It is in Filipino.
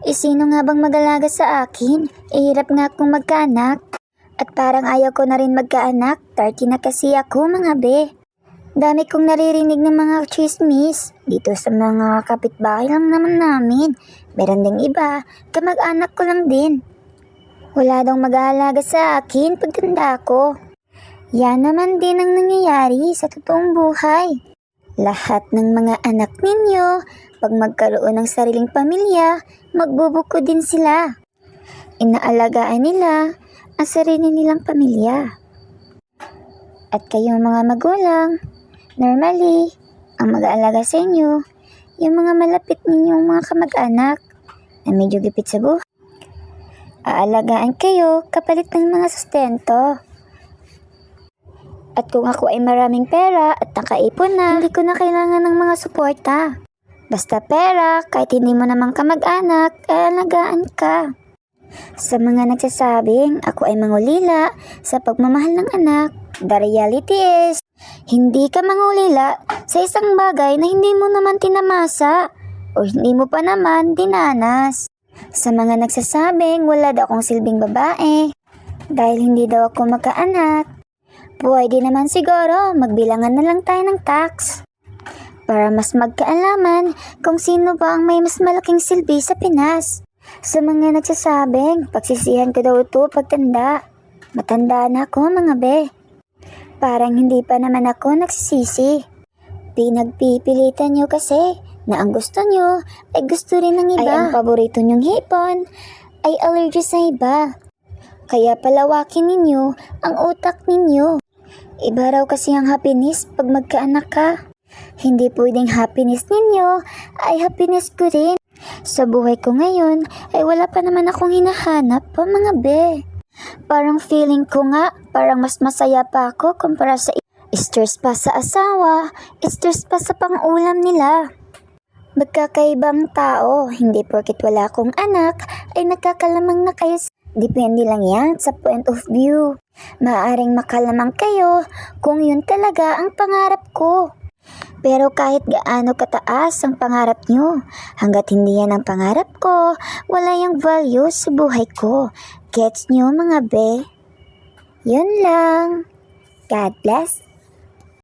Sino nga bang mag-alaga sa akin? Hirap nga akong magkaanak. At parang ayaw ko na rin magkaanak. 30 na kasi ako mga be. Dami kong naririnig ng mga chismis. Dito sa mga kapitbahay lang naman namin. Meron ding iba, kamag-anak ko lang din. Wala daw mag-aalaga sa akin pagtanda ko. Yan naman din ang nangyayari sa totoong buhay. Lahat ng mga anak ninyo, pag magkaroon ng sariling pamilya, magbubuko din sila. Inaalagaan nila ang sarili nilang pamilya. At kayong mga magulang, normally, ang mag-aalaga sa inyo, yung mga malapit ninyong mga kamag-anak na medyo gipit sa buhay. Aalagaan kayo kapalit ng mga sustento. At kung ako ay maraming pera at nakaipon na, hindi ko na kailangan ng mga suporta. Basta pera, kahit hindi mo naman kamag-anak, ay alagaan ka. Sa mga nagsasabing ako ay mangulila sa pagmamahal ng anak, the reality is, hindi ka mangulila sa isang bagay na hindi mo naman tinamasa o hindi mo pa naman dinanas. Sa mga nagsasabing wala daw akong silbing babae dahil hindi daw ako magkaanak, pwede naman siguro magbilangan na lang tayo ng tax para mas magkaalaman kung sino ba ang may mas malaking silbi sa Pinas. Sa mga nagsasabing pagsisihan ko daw ito pagtanda, matanda na ako mga be. Parang hindi pa naman ako nagsisisi. Pinagpipilitan nyo kasi na ang gusto nyo ay gusto rin ng iba. Ay ang paborito nyong hipon ay allergy sa iba. Kaya palawakin ninyo ang utak ninyo. Iba raw kasi ang happiness pag magkaanak ka. Hindi pwedeng happiness ninyo ay happiness ko rin. Sa buhay ko ngayon ay wala pa naman akong hinahanap pa mga be. Parang feeling ko nga parang mas masaya pa ako kumpara sa stress pa sa asawa, stress pa sa pang-ulam nila. Magkakaibang tao, hindi porket wala akong anak ay nakakalamang na kayo. Depende lang yan sa point of view. Maaaring makalamang kayo kung yun talaga ang pangarap ko. Pero kahit gaano kataas ang pangarap nyo, hanggat hindi yan ang pangarap ko, wala yung value sa buhay ko. Gets nyo mga be? Yun lang. God bless.